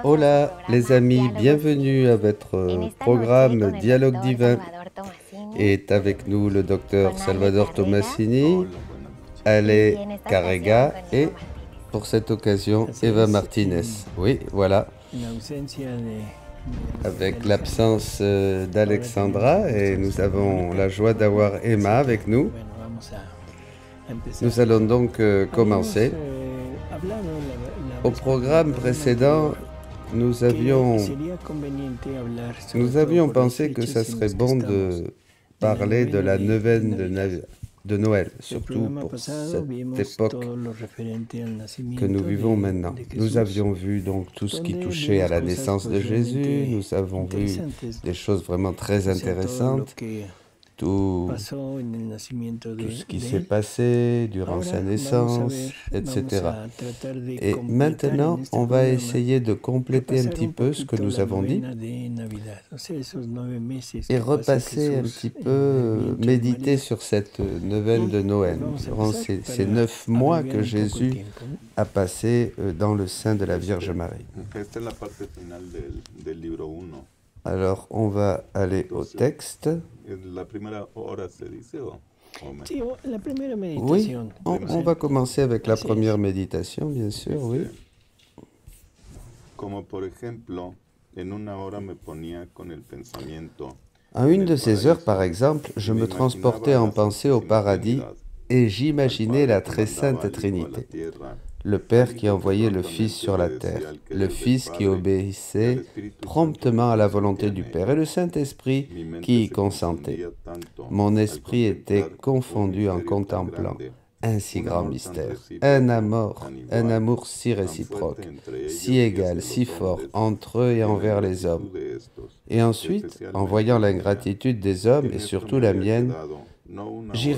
Hola les amis, bienvenue à votre programme Dialogue divin. Est avec nous le docteur Salvador Tomasini, Ale Carrega et pour cette occasion Eva Martinez. Oui, voilà. Avec l'absence d'Alexandra et nous avons la joie d'avoir Emma avec nous. Nous allons donc commencer. Au programme précédent, nous avions pensé que ça serait bon de parler de la neuvaine de Noël, surtout pour cette époque que nous vivons maintenant. Nous avions vu donc tout ce qui touchait à la naissance de Jésus, nous avons vu des choses vraiment très intéressantes, tout ce qui s'est passé durant sa naissance, etc. Et maintenant, on va essayer de compléter un petit peu ce que nous avons dit et repasser un petit peu, méditer sur cette neuvaine de Noël, durant ces 9 mois que Jésus a passé dans le sein de la Vierge Marie. Alors, on va aller au texte. Oui, on va commencer avec la première méditation, bien sûr, oui. À une de ces heures, par exemple, je me transportais en pensée au paradis et j'imaginais la très sainte Trinité. Le Père qui envoyait le Fils sur la terre, le Fils qui obéissait promptement à la volonté du Père et le Saint-Esprit qui y consentait. Mon esprit était confondu en contemplant un si grand mystère, un amour si réciproque, si égal, si fort entre eux et envers les hommes. Et ensuite, en voyant l'ingratitude des hommes et surtout la mienne, j'y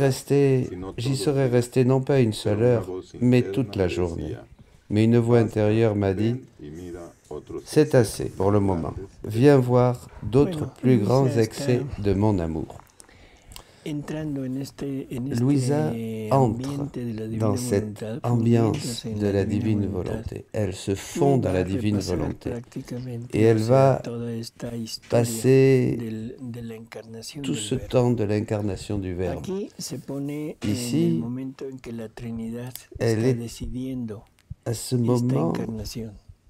serais resté non pas une seule heure, mais toute la journée. Mais une voix intérieure m'a dit, c'est assez pour le moment, viens voir d'autres plus grands excès de mon amour. Luisa entre dans cette ambiance de la divine volonté. Elle se fond dans la divine volonté. Et elle va passer tout ce temps de l'incarnation du Verbe. Ici, elle est à ce moment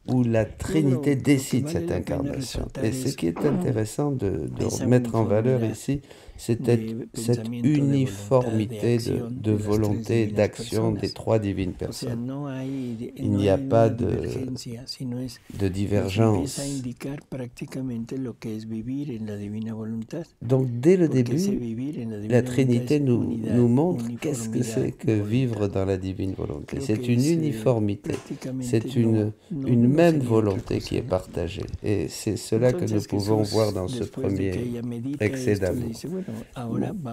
où la Trinité décide cette incarnation. Et ce qui est intéressant de mettre en valeur ici, c'est cette uniformité de volonté et d'action des trois divines personnes. Il n'y a pas de divergence. Donc dès le début, la Trinité nous montre qu'est-ce que c'est que vivre dans la divine volonté. C'est une uniformité, c'est une même volonté qui est partagée. Et c'est cela que nous pouvons voir dans ce premier excès d'amour.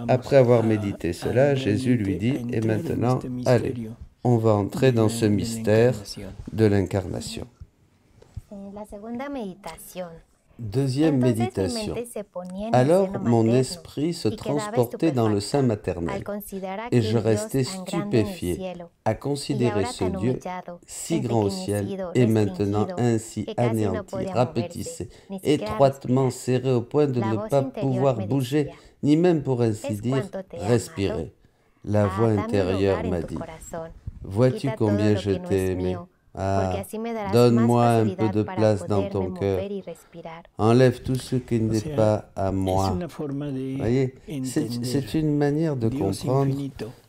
Après avoir médité cela, Jésus lui dit, et maintenant, allez, on va entrer dans ce mystère de l'incarnation. Deuxième méditation. Alors mon esprit se transportait dans le sein maternel et je restais stupéfié à considérer ce Dieu si grand au ciel et maintenant ainsi anéanti, rapetissé, étroitement serré au point de ne pas pouvoir bouger, ni même pour ainsi dire respirer. La voix intérieure m'a dit, « Vois-tu combien je t'ai aimé ? Ah, donne-moi un peu de place dans ton cœur. Enlève tout ce qui n'est pas à moi. » Voyez, c'est une manière de comprendre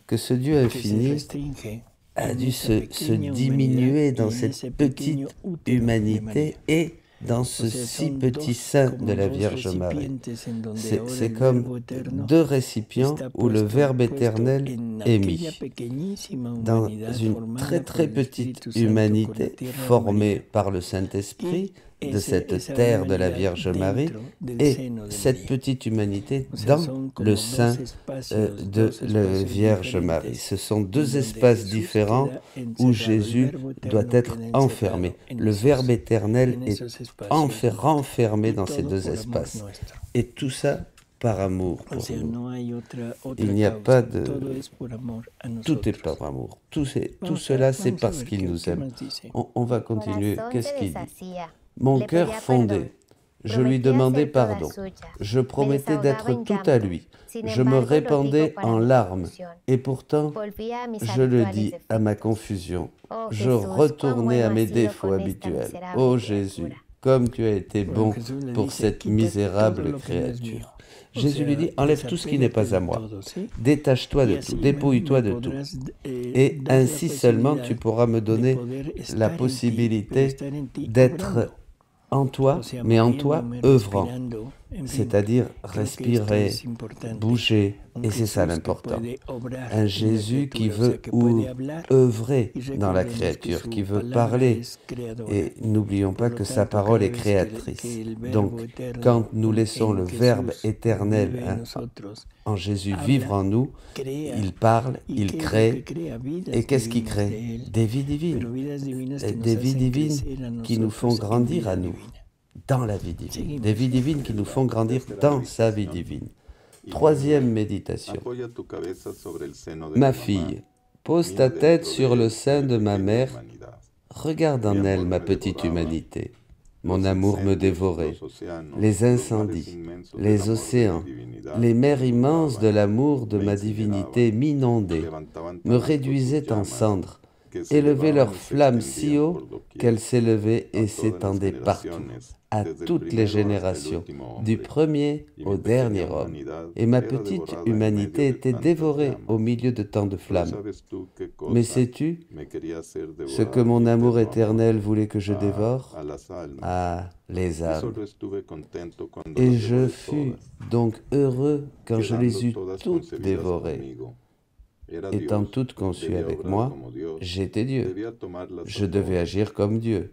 que ce Dieu infini a dû se diminuer dans cette petite humanité et dans ce si petit sein de la Vierge Marie. C'est comme deux récipients où le Verbe éternel est mis. Dans une très très petite humanité formée par le Saint-Esprit, de cette terre de la Vierge Marie, et cette petite humanité dans le sein de la Vierge Marie. Ce sont deux espaces différents où Jésus doit être enfermé. Le Verbe éternel est renfermé dans ces deux espaces. Et tout ça par amour pour nous. Il n'y a pas de... Tout est par amour. Tout cela, c'est parce qu'il nous aime. On va continuer. Qu'est-ce qu'il dit? Mon cœur fondé. Je lui demandais pardon. Je promettais d'être tout à lui. Je me répandais en larmes. Et pourtant, je le dis à ma confusion. Je retournais à mes défauts habituels. Ô Jésus, comme tu as été bon pour cette misérable créature. Jésus lui dit, enlève tout ce qui n'est pas à moi. Détache-toi de tout, dépouille-toi de tout. Et ainsi seulement tu pourras me donner la possibilité d'être en toi, mais en toi œuvrant, c'est-à-dire respirer, bouger, et c'est ça l'important. Un Jésus qui veut œuvrer dans la créature, qui veut parler, et n'oublions pas que sa parole est créatrice. Donc, quand nous laissons le Verbe éternel en Jésus vivre en nous, il parle, il crée, et qu'est-ce qu'il crée? Des vies divines. Des vies divines qui nous font grandir à nous, dans la vie divine. Des vies divines qui nous font grandir dans sa vie divine. Troisième méditation. Ma fille, pose ta tête sur le sein de ma mère, regarde en elle ma petite humanité. Mon amour me dévorait, les incendies, les océans, les mers immenses de l'amour de ma divinité m'inondaient, me réduisaient en cendres, élevaient leurs flammes si haut qu'elles s'élevaient et s'étendaient partout, à toutes les générations, du premier au dernier homme. Et ma petite humanité était dévorée au milieu de tant de flammes. Mais sais-tu ce que mon amour éternel voulait que je dévore? Ah, les âmes. Et je fus donc heureux quand je les eus toutes dévorées. Étant toutes conçues avec moi, j'étais Dieu. Je devais agir comme Dieu.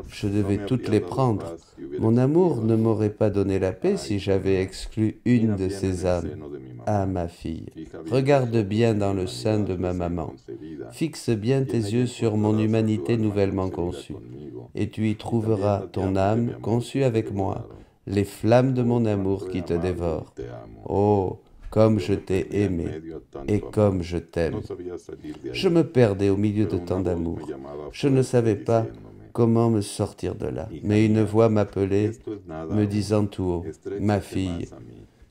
Je devais toutes les prendre. Mon amour ne m'aurait pas donné la paix si j'avais exclu une de ces âmes. Ah, ma fille, regarde bien dans le sein de ma maman. Fixe bien tes yeux sur mon humanité nouvellement conçue, et tu y trouveras ton âme conçue avec moi, les flammes de mon amour qui te dévorent. Oh, comme je t'ai aimé et comme je t'aime. Je me perdais au milieu de tant d'amour. Je ne savais pas comment me sortir de là. Mais une voix m'appelait, me disant tout haut, « Ma fille,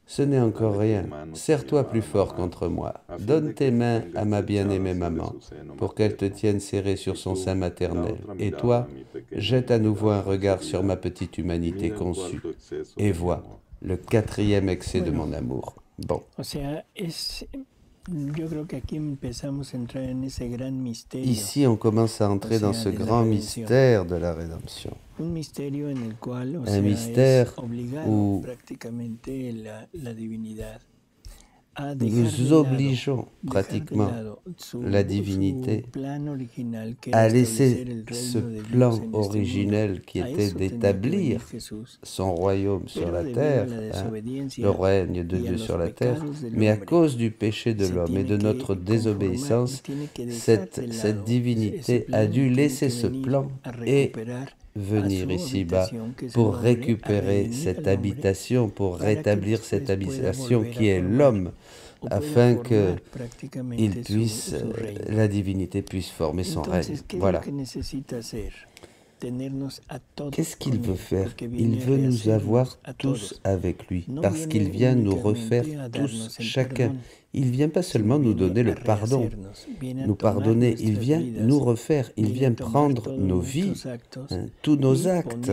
ce n'est encore rien. Serre-toi plus fort contre moi. Donne tes mains à ma bien-aimée maman pour qu'elle te tienne serré sur son sein maternel. Et toi, jette à nouveau un regard sur ma petite humanité conçue et vois le quatrième excès de mon amour. » Bon. Ici, on commence à entrer dans ce grand mystère de la rédemption. Un mystère où nous obligeons pratiquement la divinité à laisser ce plan originel qui était d'établir son royaume sur la terre, le règne de Dieu sur la terre, mais à cause du péché de l'homme et de notre désobéissance, cette divinité a dû laisser ce plan et venir ici-bas pour récupérer cette habitation, pour rétablir cette habitation qui est l'homme, afin que la divinité puisse former son règne. Voilà. Qu'est-ce qu'il veut faire? Il veut nous avoir tous avec lui, parce qu'il vient nous refaire tous, chacun. Il ne vient pas seulement nous donner le pardon, nous pardonner, il vient nous refaire, il vient prendre nos vies, tous nos actes,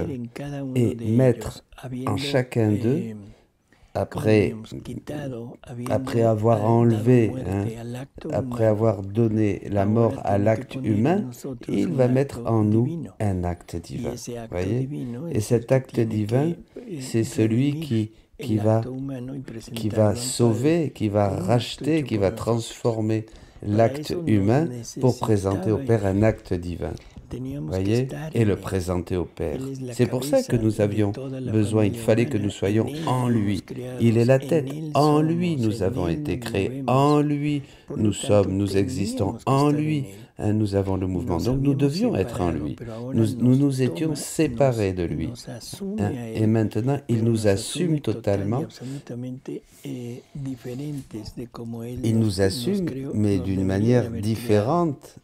et mettre en chacun d'eux, après avoir enlevé, après avoir donné la mort à l'acte humain, il va mettre en nous un acte divin. Voyez? Et cet acte divin, c'est celui qui va sauver, qui va racheter, qui va transformer l'acte humain pour présenter au Père un acte divin. Voyez, et le présenter au Père. C'est pour ça que nous avions besoin, il fallait que nous soyons en lui. Il est la tête, en lui nous avons été créés, en lui nous sommes, nous existons, en lui. nous avons le mouvement. Donc nous devions être en lui. Nous étions séparés de lui. Et maintenant, il nous assume totalement. Il nous assume, mais d'une manière différente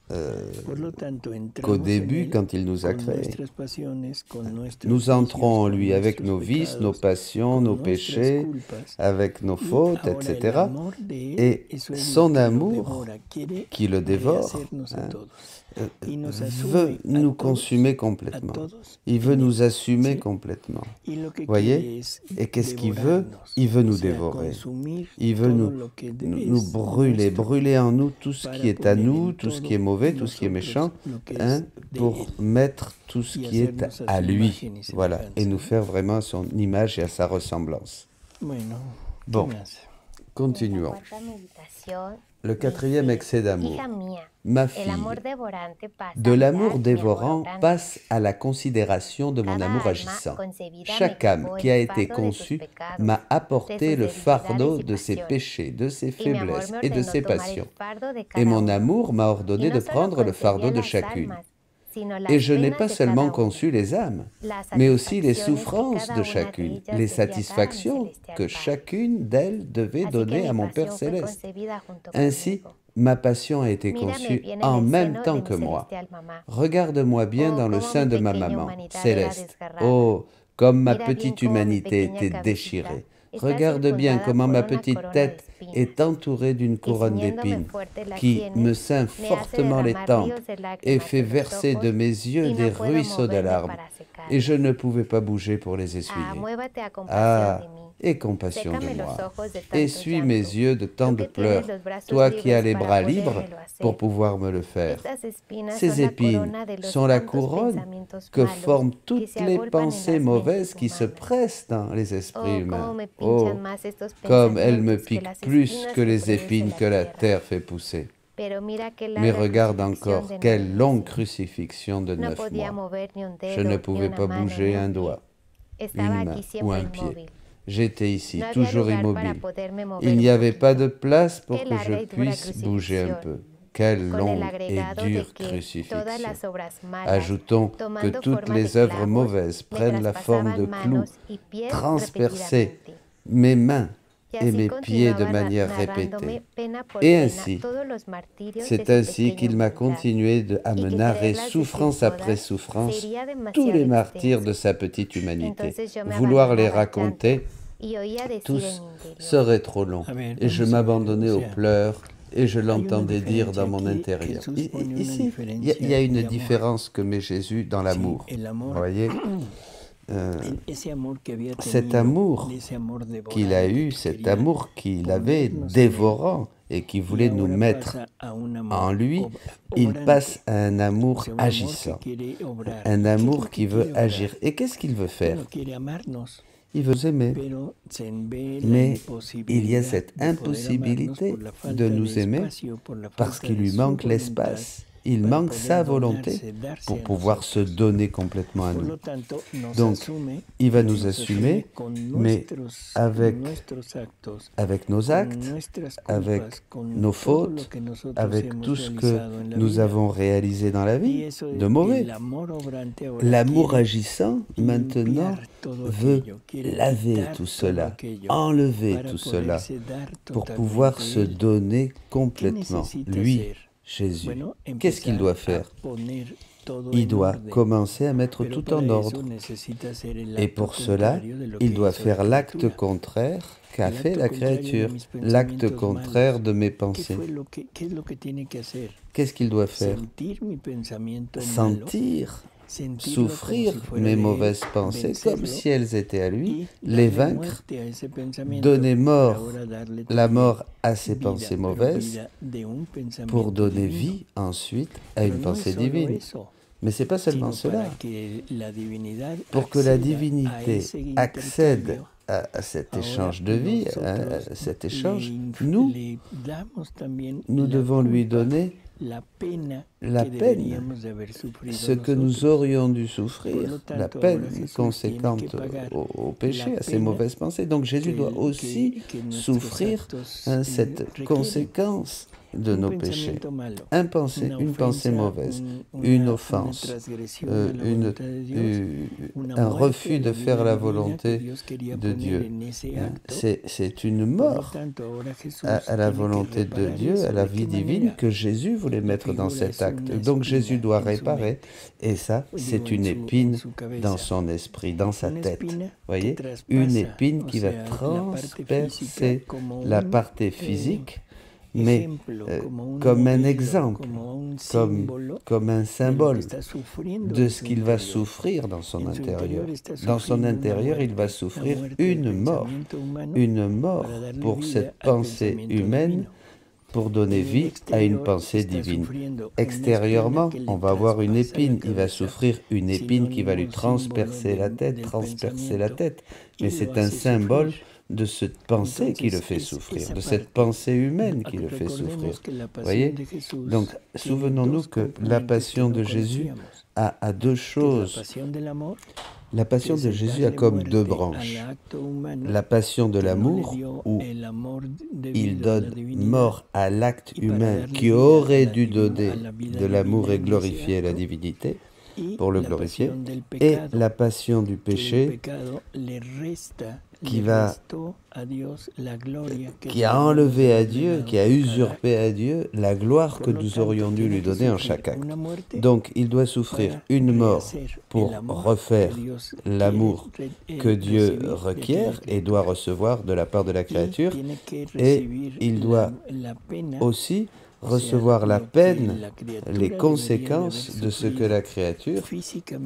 qu'au début, quand il nous a créés. Nous entrons en lui avec nos vices, nos passions, nos péchés, avec nos fautes, etc. Et son amour, qui le dévore, veut nous consumer complètement. Il veut nous assumer complètement. Voyez? Et qu'est-ce qu'il veut? Il veut nous dévorer. Il veut nous brûler, brûler en nous tout ce qui est à nous, tout ce qui est mauvais, tout ce qui est méchant, pour mettre tout ce qui est à lui. Voilà. Et nous faire vraiment à son image et à sa ressemblance. Bon, continuons. Le quatrième excès d'amour. Ma fille, de l'amour dévorant passe à la considération de mon amour agissant. Chaque âme qui a été conçue m'a apporté le fardeau de ses péchés, de ses faiblesses et de ses passions. Et mon amour m'a ordonné de prendre le fardeau de chacune. Et je n'ai pas seulement conçu les âmes, mais aussi les souffrances de chacune, les satisfactions que chacune d'elles devait donner à mon Père céleste. Ainsi, ma passion a été conçue en même temps que moi. Regarde-moi bien dans le sein de ma maman céleste. Oh, comme ma petite humanité était déchirée. Regarde bien comment ma petite tête est entourée d'une couronne d'épines qui me ceint fortement les tempes et fait verser de mes yeux des ruisseaux de larmes, et je ne pouvais pas bouger pour les essuyer. Ah, aie compassion de moi. Essuie mes yeux de tant de pleurs, toi qui as les bras libres pour pouvoir me le faire. Ces épines sont la couronne que forment toutes les pensées mauvaises qui se pressent dans les esprits humains. Oh, comme elles me piquent plus que les épines que la terre fait pousser. Mais regarde encore, quelle longue crucifixion de 9 mois. Je ne pouvais pas bouger un doigt, une main ou un pied. J'étais ici, toujours immobile. Il n'y avait pas de place pour que je puisse bouger un peu. Quelle longue et dure crucifixion. Ajoutons que toutes les œuvres mauvaises prennent la forme de clous, transpercés mes mains et mes pieds de manière répétée. Et ainsi, c'est ainsi qu'il m'a continué à me narrer souffrance après souffrance tous les martyrs de sa petite humanité. Vouloir les raconter, tous serait trop long, et je m'abandonnais aux pleurs, et je l'entendais dire dans mon intérieur. Ici, il y a une différence que met Jésus dans l'amour. Vous voyez, cet amour qu'il a eu, cet amour qu'il avait dévorant et qui voulait nous mettre en lui, il passe à un amour agissant, un amour qui veut agir. Et qu'est-ce qu'il veut faire? Il veut aimer, mais il y a cette impossibilité de nous aimer parce qu'il lui manque l'espace. Il manque sa volonté pour pouvoir se donner complètement à nous. Donc, il va nous assumer, mais avec nos actes, avec nos fautes, avec tout ce que nous avons réalisé dans la vie, de mauvais. L'amour agissant, maintenant, veut laver tout cela, enlever tout cela, pour pouvoir se donner complètement, lui, Jésus. Qu'est-ce qu'il doit faire? Il doit commencer à mettre tout en ordre. Et pour cela, il doit faire l'acte contraire qu'a fait la créature, l'acte contraire de mes pensées. Qu'est-ce qu'il doit faire? Sentir, souffrir mes mauvaises pensées comme si elles étaient à lui, les vaincre, donner la mort à ces pensées mauvaises pour donner vie ensuite à une pensée divine. Mais ce n'est pas seulement cela. Pour que la divinité accède à cet échange de vie, à cet échange, nous devons lui donner la peine, ce que nous aurions dû souffrir, la peine conséquente au péché, à ces mauvaises pensées. Donc Jésus doit aussi souffrir cette conséquence de nos péchés. Une pensée mauvaise, une offense, un refus de faire la volonté de Dieu. C'est une mort à la volonté de Dieu, à la vie divine que Jésus voulait mettre dans cet acte. Donc Jésus doit réparer, et ça, c'est une épine dans son esprit, dans sa tête. Vous voyez, une épine qui va transpercer la partie physique, mais comme un exemple, comme un symbole de ce qu'il va souffrir dans son intérieur. Dans son intérieur, il va souffrir une mort pour cette pensée humaine, pour donner vie à une pensée divine. Extérieurement, on va avoir une épine, il va souffrir une épine qui va lui transpercer la tête, mais c'est un symbole de cette pensée qui le fait souffrir, de cette pensée humaine qui le fait souffrir. Vous voyez? Donc, souvenons-nous que la passion de Jésus a deux choses. La passion de Jésus a comme deux branches. La passion de l'amour, où il donne mort à l'acte humain qui aurait dû donner de l'amour et glorifier la divinité, pour le glorifier, et la passion du péché qui a enlevé à Dieu, qui a usurpé à Dieu la gloire que nous aurions dû lui donner en chaque acte. Donc il doit souffrir une mort pour refaire l'amour que Dieu requiert et doit recevoir de la part de la créature, et il doit aussi recevoir la peine, les conséquences de ce que la créature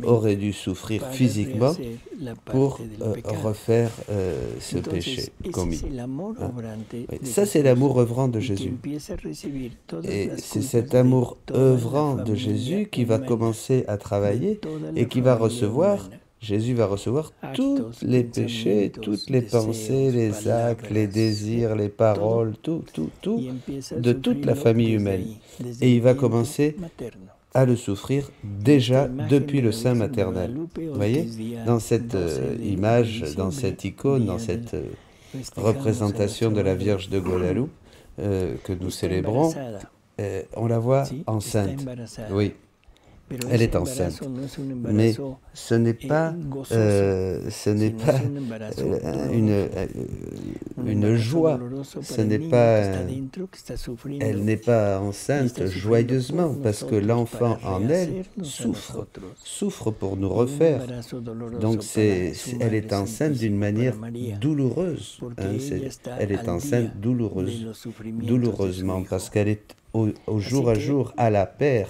aurait dû souffrir physiquement pour refaire ce péché commis. Ça, c'est l'amour œuvrant de Jésus. Et c'est cet amour œuvrant de Jésus qui va commencer à travailler et qui va recevoir... Jésus va recevoir tous les péchés, toutes les pensées, les actes, les désirs, les paroles, tout, de toute la famille humaine. Et il va commencer à le souffrir déjà depuis le sein maternel. Vous voyez, dans cette image, dans cette icône, dans cette représentation de la Vierge de Guadalupe que nous célébrons, on la voit enceinte. Oui. Elle est enceinte, mais ce n'est pas une joie, elle n'est pas enceinte joyeusement, parce que l'enfant en elle souffre pour nous refaire. Donc elle est enceinte d'une manière douloureuse, elle est enceinte douloureusement, parce qu'elle est au jour à jour à la paire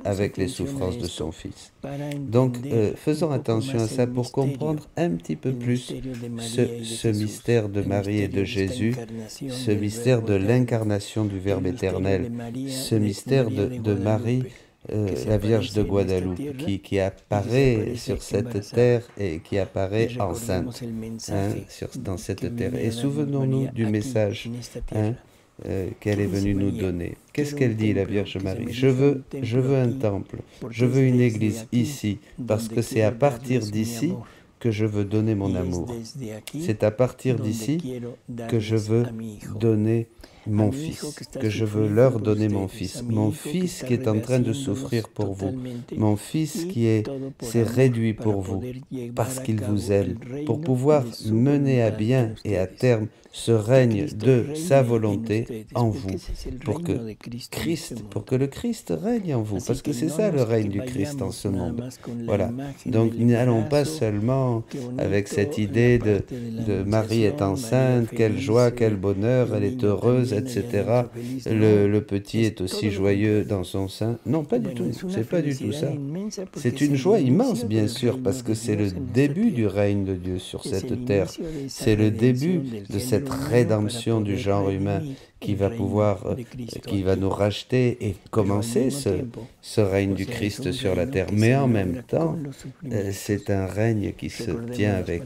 avec les souffrances de son Fils. Donc, faisons attention à ça pour comprendre un petit peu plus ce mystère de Marie et de Jésus, ce mystère de l'incarnation du Verbe éternel, ce mystère de Marie, la Vierge de Guadalupe, qui apparaît sur cette terre et qui apparaît enceinte dans cette terre. Et souvenons-nous du message qu'elle est venue nous donner. Qu'est-ce qu'elle dit, la Vierge Marie? Je veux un temple, je veux une église ici, parce que c'est à partir d'ici que je veux donner mon amour. C'est à partir d'ici que je veux donner mon Fils, que je veux leur donner mon Fils qui est en train de souffrir pour vous, mon Fils qui s'est réduit pour vous, parce qu'il vous aime, pour pouvoir mener à bien et à terme ce règne de sa volonté en vous, pour que le Christ règne en vous, parce que c'est ça le règne du Christ en ce monde. Voilà. Donc n'allons pas seulement avec cette idée de Marie est enceinte, quelle joie, quel bonheur, elle est heureuse, etc. Le petit est aussi joyeux dans son sein. Non, pas du tout. C'est pas du tout ça. C'est une joie immense, bien sûr, parce que c'est le début du règne de Dieu sur cette terre. C'est le début de cette rédemption du genre humain qui va nous racheter et commencer ce règne du Christ sur la terre. Mais en même temps, c'est un règne qui se tient avec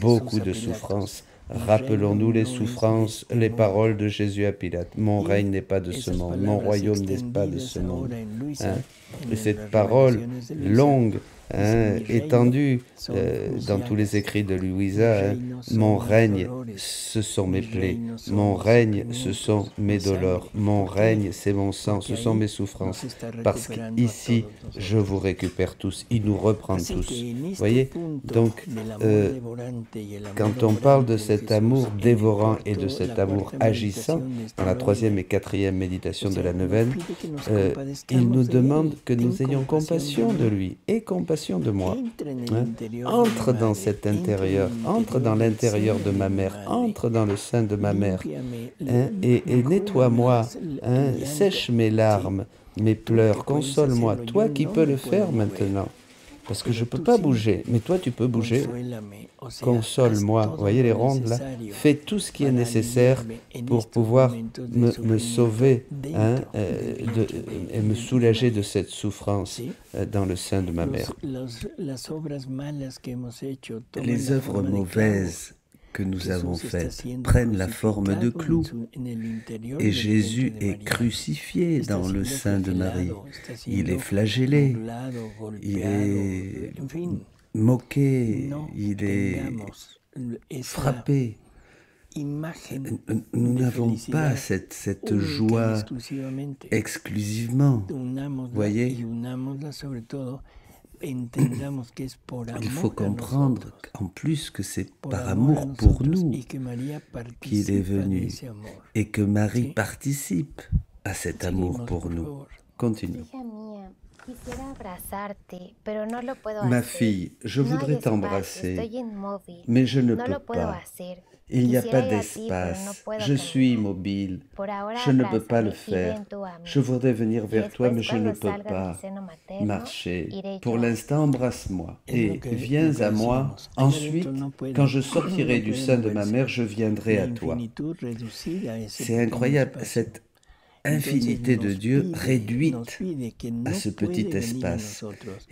beaucoup de souffrances. Rappelons-nous les souffrances, les paroles de Jésus à Pilate. Mon règne n'est pas de ce monde, mon royaume n'est pas de ce monde. Et cette parole longue étendu dans tous les écrits de Louisa. Mon règne, ce sont mes plaies. Mon règne, ce sont mes douleurs. Mon règne, c'est mon sang, ce sont mes souffrances. Parce qu'ici, je vous récupère tous. Il nous reprend tous. Vous voyez? Donc, quand on parle de cet amour dévorant et de cet amour agissant, dans la 3e et 4e méditation de la neuvaine, il nous demande que nous ayons compassion de lui et compassion de moi. Entre dans cet intérieur, entre dans l'intérieur de ma mère, entre dans le sein de ma mère, et nettoie-moi, sèche mes larmes, mes pleurs, console-moi, toi qui peux le faire maintenant. Parce que je ne peux pas bouger, mais toi tu peux bouger. Console-moi, vous voyez les rondes là? Fais tout ce qui est nécessaire pour pouvoir me sauver et me soulager de cette souffrance dans le sein de ma mère. Les œuvres mauvaises que nous avons faites prennent la forme de clous. Et Jésus est crucifié dans le sein de Marie. Il est flagellé, il est moqué, il est frappé. Nous n'avons pas cette joie exclusivement, vous voyez. Il faut comprendre en plus que c'est par amour pour nous qu'il est venu et que Marie participe à cet amour pour nous. Continue. Ma fille, je voudrais t'embrasser, mais je ne peux pas. Il n'y a pas d'espace. Je suis immobile. Je ne peux pas le faire. Je voudrais venir vers toi, mais je ne peux pas marcher. Pour l'instant, embrasse-moi et viens à moi. Ensuite, quand je sortirai du sein de ma mère, je viendrai à toi. C'est incroyable, cette infinité de Dieu réduite à ce petit espace.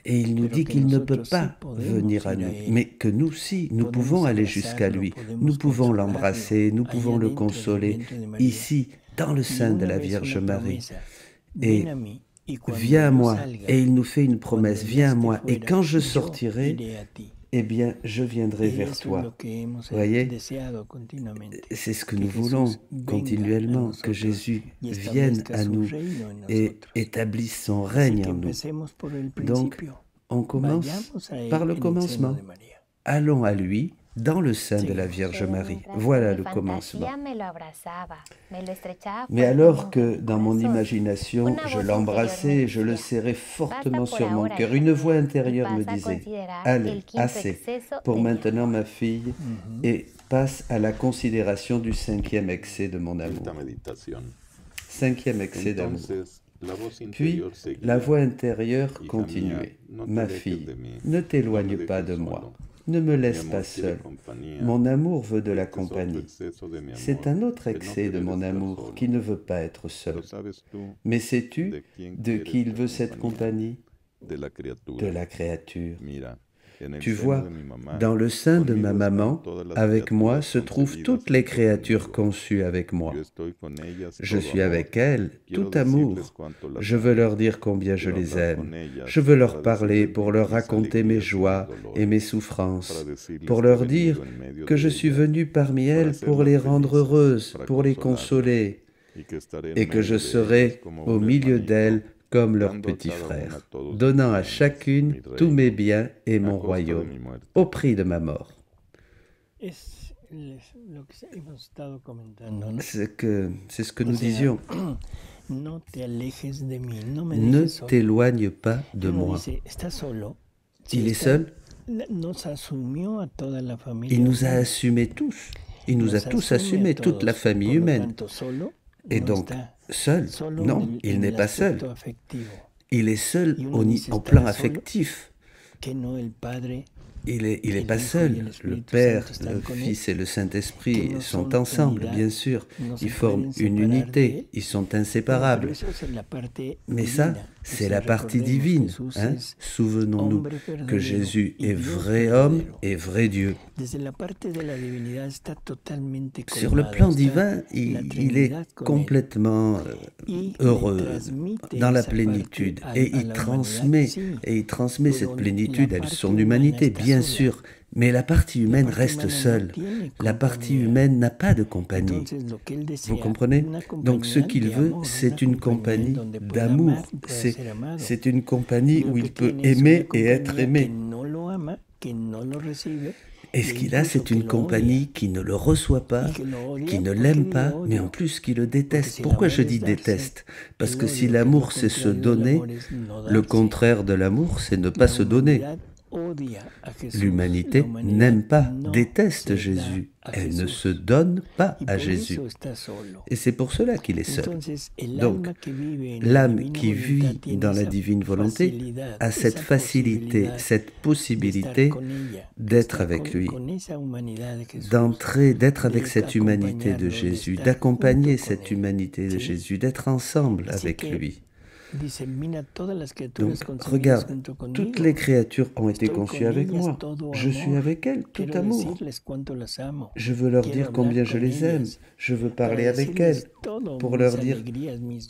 Et il nous dit qu'il ne peut pas venir à nous, mais que nous, si, nous pouvons aller jusqu'à lui. Nous pouvons l'embrasser, nous pouvons le consoler, ici, dans le sein de la Vierge Marie. Et viens à moi. Et il nous fait une promesse, viens à moi. Et quand je sortirai, eh bien, je viendrai vers toi. Vous voyez, c'est ce que nous voulons continuellement, que Jésus vienne à nous et établisse son règne en nous. Donc, on commence par le commencement. Allons à lui dans le sein de la Vierge Marie. Voilà le commencement. Mais alors que dans mon imagination, je l'embrassais, je le serrais fortement sur mon cœur, une voix intérieure me disait « Allez, assez, pour maintenant ma fille, et passe à la considération du 5e excès de mon amour. » 5e excès d'amour. Puis, la voix intérieure continuait « Ma fille, ne t'éloigne pas de moi. Ne me laisse pas seul. Mon amour veut de la compagnie. C'est un autre excès de mon amour qui ne veut pas être seul. Mais sais-tu de qui il veut cette compagnie? De la créature. Tu vois, dans le sein de ma maman, avec moi, se trouvent toutes les créatures conçues avec moi. Je suis avec elles, tout amour. Je veux leur dire combien je les aime. Je veux leur parler pour leur raconter mes joies et mes souffrances, pour leur dire que je suis venu parmi elles pour les rendre heureuses, pour les consoler, et que je serai au milieu d'elles comme leur petit frère, donnant à chacune tous mes biens et mon royaume, au prix de ma mort. C'est ce que nous disions. Ne t'éloigne pas de moi. Il est seul. Il nous a assumés tous. Il nous a tous assumés, toute la famille humaine. Et donc, seul? Non, il n'est pas seul. Il est seul au plan affectif. il est pas seul. Le Père, le Fils et le Saint-Esprit sont ensemble, bien sûr. Ils forment une unité, ils sont inséparables. Mais ça, c'est la partie divine. Hein? Souvenons-nous que Jésus est vrai homme et vrai Dieu. Sur le plan divin, il est complètement heureux, dans la plénitude. Et il transmet cette plénitude à son humanité, bien sûr. Mais la partie humaine reste seule. La partie humaine n'a pas de compagnie. Vous comprenez? Donc ce qu'il veut, c'est une compagnie d'amour. C'est une compagnie où il peut aimer et être aimé. Et ce qu'il a, c'est une compagnie qui ne le reçoit pas, qui ne l'aime pas, mais en plus qui le déteste. Pourquoi je dis déteste? Parce que si l'amour, c'est se donner, le contraire de l'amour, c'est ne pas se donner. L'humanité n'aime pas, déteste Jésus. Elle ne se donne pas à Jésus. Et c'est pour cela qu'il est seul. Donc, l'âme qui vit dans la divine volonté a cette facilité, cette possibilité d'être avec lui, d'être avec cette humanité de Jésus, d'accompagner cette humanité de Jésus, d'être ensemble avec lui. Donc, regarde, toutes les créatures ont été conçues avec moi. Je suis avec elles, tout amour. Je veux leur dire combien je les aime. Je veux parler avec elles pour leur dire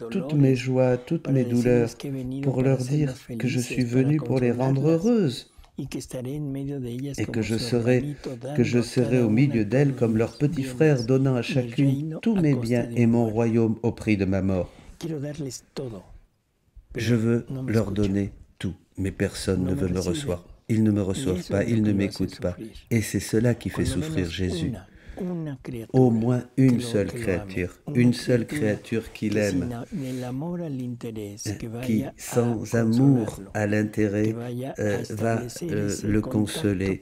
toutes mes joies, toutes mes douleurs, pour leur dire que je suis venu pour les rendre heureuses. Et que je serai au milieu d'elles comme leur petit frère, donnant à chacune tous mes biens et mon royaume au prix de ma mort. Je veux leur donner tout, mais personne ne veut me recevoir. Ils ne me reçoivent pas, ils ne m'écoutent pas. Et c'est cela qui fait souffrir Jésus. Au moins une seule créature qui l'aime, qui, sans amour à l'intérêt, va le consoler,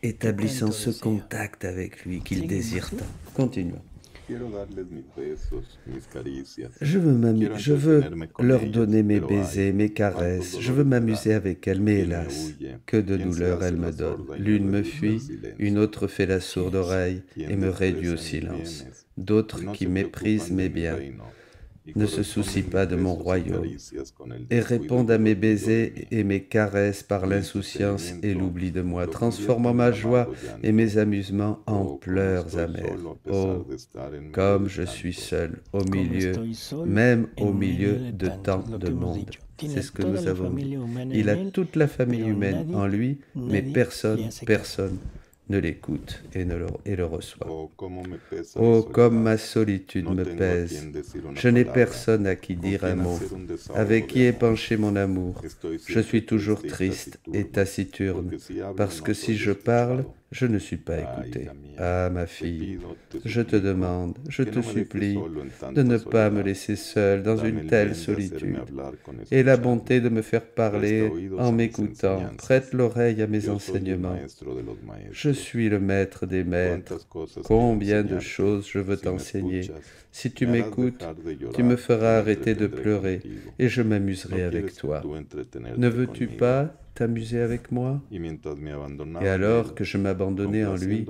établissant ce contact avec lui qu'il désire tant. Continuons. Je veux leur donner mes baisers, mes caresses, je veux m'amuser avec elles, mais hélas, que de douleurs elles me donnent. L'une me fuit, une autre fait la sourde oreille et me réduit au silence. D'autres qui méprisent mes biens ne se soucient pas de mon royaume et répondent à mes baisers et mes caresses par l'insouciance et l'oubli de moi, transformant ma joie et mes amusements en pleurs amers. Oh, comme je suis seul même au milieu de tant de monde. C'est ce que nous avons dit. Il a toute la famille humaine en lui, mais personne ne l'écoute et le reçoit. Oh, comme ma solitude me pèse. Je n'ai personne à qui dire un mot, avec qui épancher mon amour. Je suis toujours triste et taciturne, parce que si je parle, je ne suis pas écouté. Ah, ma fille, je te demande, je te supplie de ne pas me laisser seule dans une telle solitude. Aie la bonté de me faire parler en m'écoutant. Prête l'oreille à mes enseignements. Je suis le maître des maîtres. Combien de choses je veux t'enseigner. Si tu m'écoutes, tu me feras arrêter de pleurer et je m'amuserai avec toi. Ne veux-tu pas t'amuser avec moi? Et alors que je m'abandonnais en lui,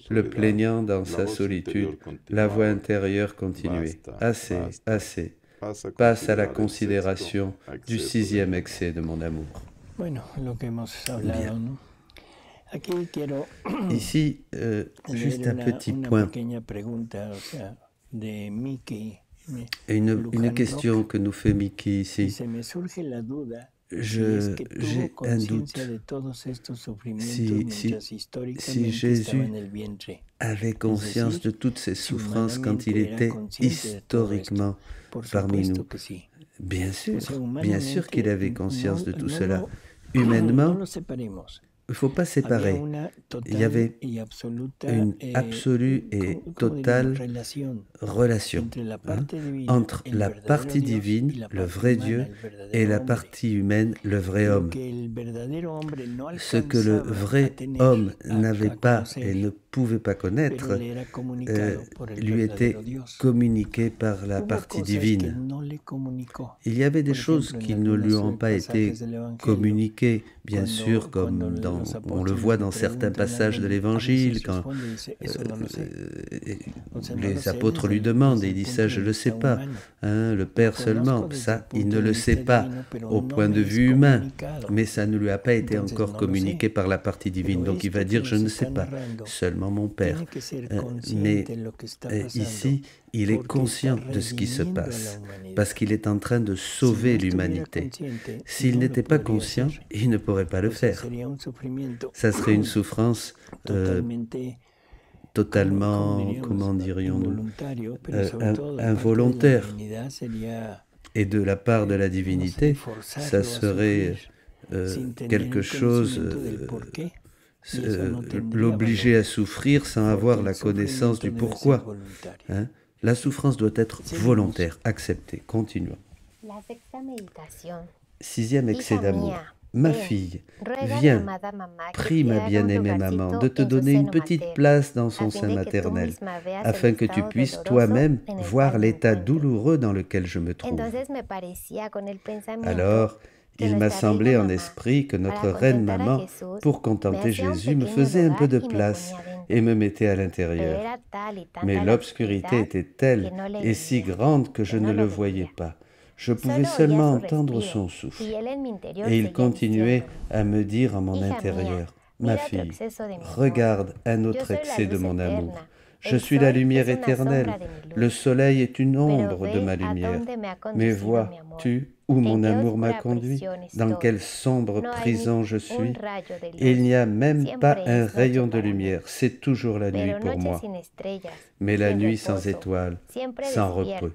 le plaignant dans sa solitude, la voix intérieure continuait. Assez, assez. Passe à la considération du 6e excès de mon amour. Bien. Ici, juste un petit point. Une question que nous fait Mickey ici. J'ai un doute. Si Jésus avait conscience de toutes ces souffrances quand il était historiquement parmi nous, bien sûr qu'il avait conscience de tout cela. Humainement, il ne faut pas séparer. Il y avait une absolue et totale relation entre la partie divine, le vrai Dieu, et la partie humaine, le vrai homme. Ce que le vrai homme n'avait pas et ne pouvait pas connaître lui était communiqué par la partie divine. Il y avait des choses qui ne lui ont pas été communiquées, bien sûr, comme on le voit dans certains passages de l'Évangile, quand les apôtres lui demandent, et il dit ça je ne le sais pas, hein, le Père seulement, ça il ne le sait pas au point de vue humain, mais ça ne lui a pas été encore communiqué par la partie divine, donc il va dire je ne sais pas, seulement mon Père. Mais ici, il est conscient de ce qui se passe, parce qu'il est en train de sauver l'humanité. S'il n'était pas conscient, il ne pourrait pas le faire. Ça serait une souffrance totalement, comment dirions-nous, involontaire. Et de la part de la divinité, ça serait quelque chose, l'obliger à souffrir sans avoir la connaissance du pourquoi. Hein? La souffrance doit être volontaire, acceptée. Continuons. 6e excès d'amour. Ma fille, viens, prie ma bien-aimée maman de te donner une petite place dans son sein maternel, afin que tu puisses toi-même voir l'état douloureux dans lequel je me trouve. Alors, il m'a semblé en esprit que notre reine maman, pour contenter Jésus, me faisait un peu de place et me mettait à l'intérieur. Mais l'obscurité était telle et si grande que je ne le voyais pas. Je pouvais seulement entendre son souffle. Et il continuait à me dire en mon intérieur, « Ma fille, regarde un autre excès de mon amour. Je suis la lumière éternelle. Le soleil est une ombre de ma lumière. Mais vois-tu où mon amour m'a conduit? Dans quelle sombre prison je suis? Il n'y a même pas un rayon de lumière. C'est toujours la nuit pour moi. Mais la nuit sans étoiles, sans repos.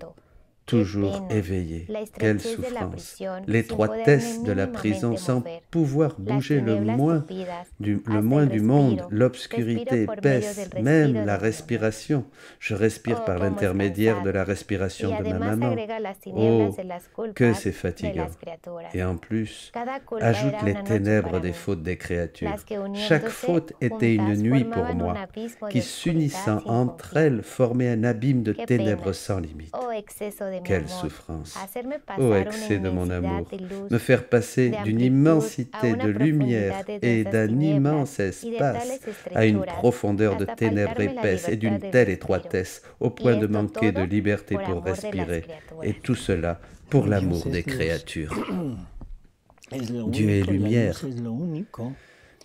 Toujours éveillé. Quelle souffrance! L'étroitesse de la prison sans pouvoir bouger le moins du monde, l'obscurité épaisse, même la respiration. Je respire par l'intermédiaire de la respiration de ma maman. Oh, que c'est fatigant! Et en plus, ajoute les ténèbres des fautes des créatures. Chaque faute était une nuit pour moi, qui s'unissant entre elles formait un abîme de ténèbres sans limite. Quelle souffrance! Ô excès de mon amour! Me faire passer d'une immensité de lumière et d'un immense espace à une profondeur de ténèbres épaisses et d'une telle étroitesse au point de manquer de liberté pour respirer. Et tout cela pour l'amour des créatures. Dieu est lumière.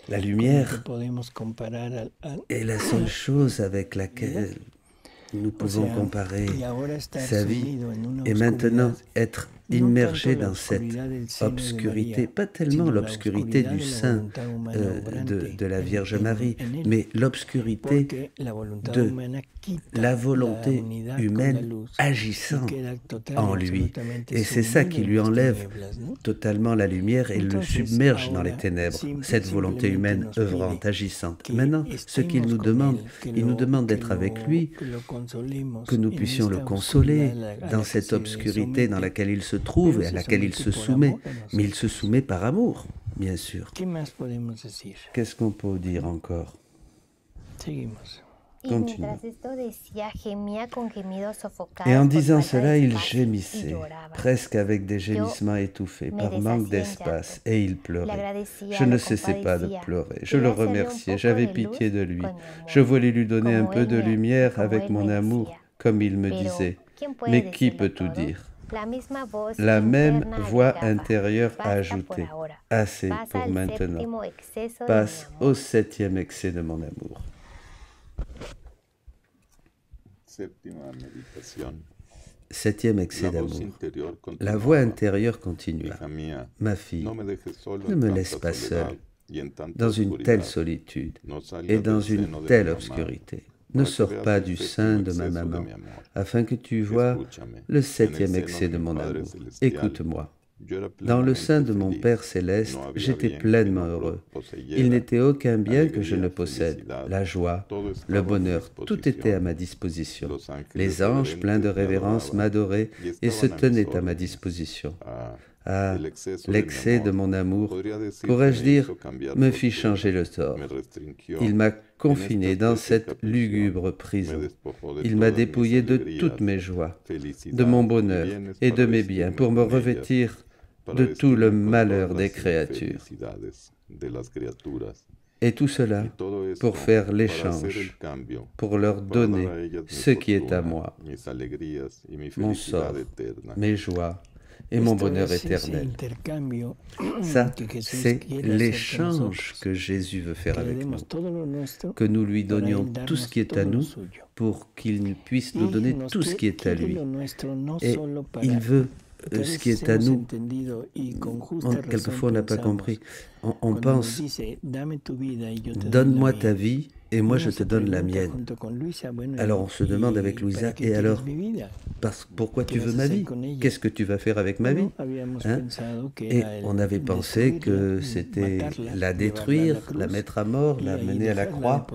La lumière est la seule chose avec laquelle nous pouvons comparer sa vie et maintenant être immergé dans cette obscurité, pas tellement l'obscurité du sein de la Vierge Marie, mais l'obscurité de la volonté humaine agissant en lui. Et c'est ça qui lui enlève totalement la lumière et le submerge dans les ténèbres, cette volonté humaine œuvrante, agissante. Maintenant, ce qu'il nous demande, il nous demande d'être avec lui, que nous puissions le consoler dans cette obscurité dans laquelle il se trouve et à laquelle il se soumet. Mais il se soumet par amour, bien sûr. Qu'est-ce qu'on peut dire encore? Continuons. Et en disant cela, il gémissait, presque avec des gémissements étouffés, par manque d'espace, et il pleurait. Je ne cessais pas de pleurer. Je le remerciais, j'avais pitié de lui. Je voulais lui donner un peu de lumière avec mon amour, comme il me disait. Mais qui peut tout dire? La même voix intérieure a ajouté, « Assez pour maintenant. Passe au 7e excès de mon amour. » 7e excès d'amour. La voix intérieure continua. « Ma fille, ne me laisse pas seule dans une telle solitude et dans une telle obscurité. Ne sors pas du sein de ma maman, afin que tu vois le 7e excès de mon amour. Écoute-moi. Dans le sein de mon Père céleste, j'étais pleinement heureux. Il n'était aucun bien que je ne possède. La joie, le bonheur, tout était à ma disposition. Les anges, pleins de révérence, m'adoraient et se tenaient à ma disposition. Ah, l'excès de mon amour, pourrais-je dire, me fit changer le sort. Il m'a confiné dans cette lugubre prison. Il m'a dépouillé de toutes mes joies, de mon bonheur et de mes biens, pour me revêtir de tout le malheur des créatures. Et tout cela pour faire l'échange, pour leur donner ce qui est à moi, mon sort, mes joies et mon bonheur éternel. Ça, c'est l'échange que Jésus veut faire avec nous, que nous lui donnions tout ce qui est à nous pour qu'il puisse nous donner tout ce qui est à lui. Et il veut ce qui est à nous. Quelquefois, on n'a pas compris. On pense, donne-moi ta vie et moi je te donne la mienne. Alors on se demande avec Louisa, et alors, pourquoi tu veux ma vie? Qu'est-ce que tu vas faire avec ma vie? Et on avait pensé que c'était la détruire, la mettre à mort, la mener à la croix,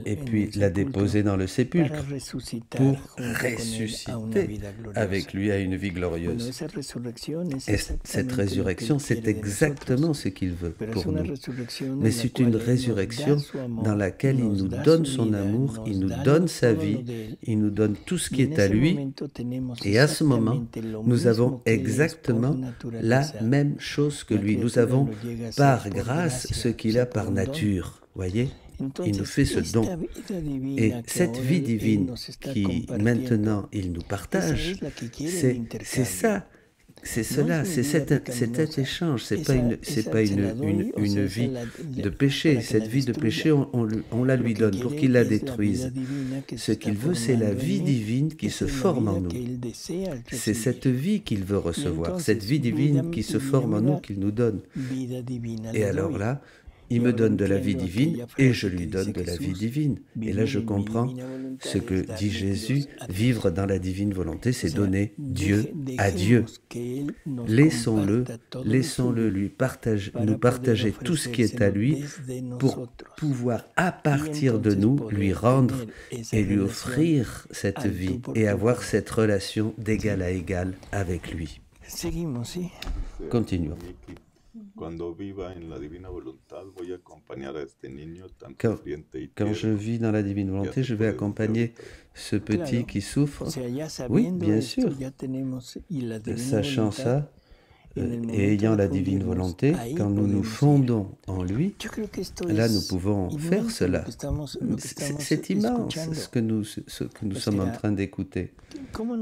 et puis la déposer dans le sépulcre pour ressusciter avec lui à une vie glorieuse. Et cette résurrection, c'est exactement ce qu'il veut pour nous. Mais c'est une résurrection dans laquelle il nous donne son amour, il nous donne sa vie, il nous donne tout ce qui est à lui. Et à ce moment, nous avons exactement la même chose que lui. Nous avons par grâce ce qu'il a par nature. Voyez ? Il nous fait ce don. Et cette vie divine qui maintenant il nous partage, c'est ça. C'est cela, c'est cet échange, c'est pas une vie de péché. Cette vie de péché, on la lui donne pour qu'il la détruise. Ce qu'il veut, c'est la vie divine qui se forme en nous. C'est cette vie qu'il veut recevoir, cette vie divine qui se forme en nous, qu'il nous donne. Et alors là, il me donne de la vie divine et je lui donne de la vie divine. Et là, je comprends ce que dit Jésus. Vivre dans la divine volonté, c'est donner Dieu à Dieu. Laissons-le nous partager tout ce qui est à lui pour pouvoir, à partir de nous, lui rendre et lui offrir cette vie et avoir cette relation d'égal à égal avec lui. Continuons. Quand je vis dans la divine volonté, je vais accompagner ce petit qui souffre. Oui, bien sûr. Sachant ça, et ayant la divine volonté, quand nous nous fondons en lui, là nous pouvons faire cela. C'est immense ce que nous sommes en train d'écouter. Comment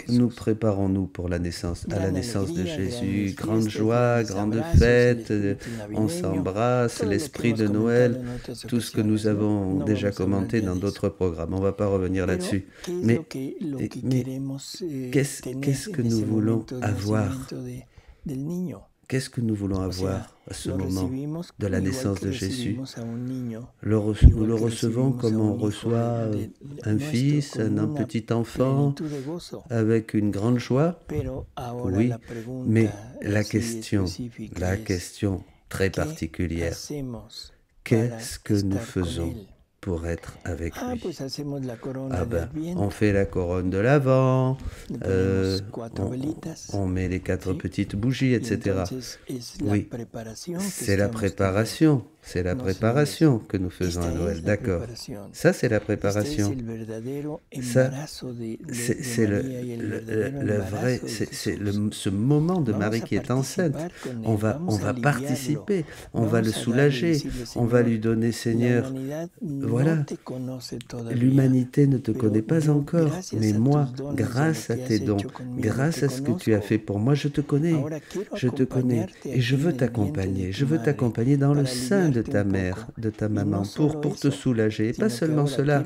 nous préparons-nous pour la naissance, à la naissance de Jésus? Grande joie, grande fête, on s'embrasse, l'esprit de Noël, tout ce que nous avons déjà commenté dans d'autres programmes. On ne va pas revenir là-dessus. Mais qu'est-ce que nous voulons avoir? Qu'est-ce que nous voulons avoir à ce moment de la naissance de Jésus? Nous le recevons comme on reçoit un fils, un petit enfant, avec une grande joie. Oui, mais la question très particulière, qu'est-ce que nous faisons pour être avec lui? Ah ben, on fait la couronne de l'Avent, on met les 4 petites bougies, etc. Oui, c'est la préparation. C'est la préparation que nous faisons à Noël, d'accord. Ça, c'est la préparation. Ça, c'est le vrai, c'est ce moment de Marie qui est enceinte. On va participer, on va le soulager, on va lui donner, Seigneur, voilà, l'humanité ne te connaît pas encore, mais moi, grâce à tes dons, grâce à ce que tu as fait pour moi, je te connais, et je veux t'accompagner dans le sein de ta mère, de ta maman, pour te soulager. Et pas seulement cela,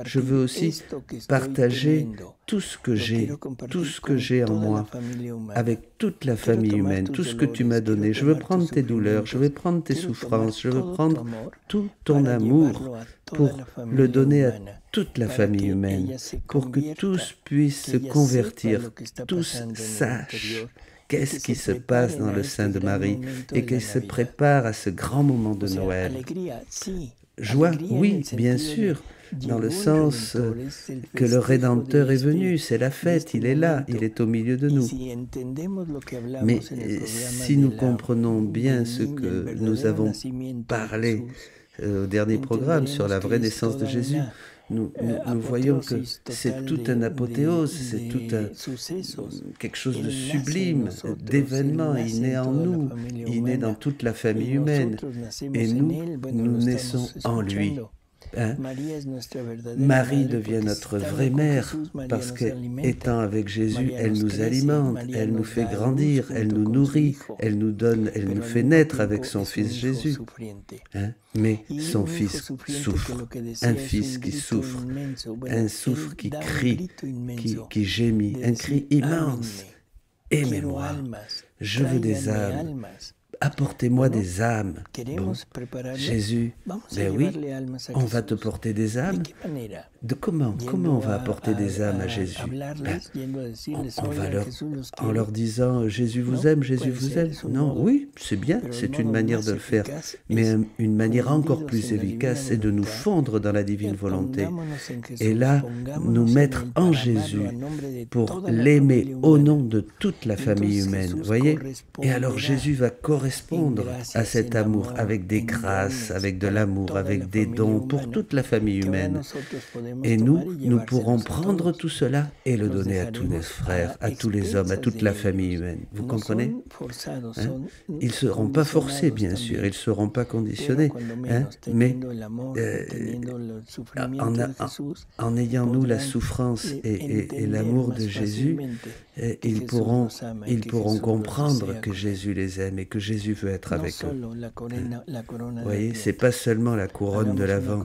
je veux aussi partager tout ce que j'ai en moi, avec toute la famille humaine, tout ce que tu m'as donné. Je veux prendre tes douleurs, je veux prendre tes souffrances, je veux prendre tout ton amour pour le donner à toute la famille humaine, pour que tous puissent se convertir, tous sachent qu'est-ce qui se passe dans le sein de Marie et qu'elle se prépare à ce grand moment de Noël. Joie, oui, bien sûr, dans le sens que le Rédempteur est venu, c'est la fête, il est là, il est au milieu de nous. Mais si nous comprenons bien ce que nous avons parlé au dernier programme sur la vraie naissance de Jésus, nous voyons que c'est tout un apothéose, c'est tout quelque chose de sublime, d'événement. Il naît en nous, il naît dans toute la famille humaine. Et nous naissons en lui. Hein? Marie devient notre vraie mère parce qu'étant avec Jésus, elle nous alimente, elle nous fait grandir, elle nous nourrit, elle nous donne, elle nous fait naître avec son fils Jésus. Hein? Mais son fils souffre, un fils qui souffre, un souffre qui crie, qui gémit, un cri immense. Aimez-moi, je veux des âmes. Apportez-moi des âmes. Bon, Jésus, ben oui, on va te porter des âmes. De comment on va apporter des âmes à Jésus? On va en leur disant Jésus vous aime, Jésus vous aime. Non, oui, c'est bien, c'est une manière de le faire. Mais une manière encore plus efficace, c'est de nous fondre dans la divine volonté. Et là, nous mettre en Jésus pour l'aimer au nom de toute la famille humaine. Vous voyez? Et alors Jésus va correspondre à cet amour avec des grâces, avec de l'amour, avec des dons pour toute la famille humaine. Et nous pourrons prendre tout cela et le donner à tous nos frères, à tous les hommes, à toute la famille humaine. Vous comprenez? Hein? Ils ne seront pas forcés, bien sûr, ils ne seront pas conditionnés, hein? Mais en ayant nous la souffrance et l'amour de Jésus, ils pourront comprendre que Jésus les aime et que Jésus veut être avec eux. Vous voyez, ce n'est pas seulement la couronne de l'Avent.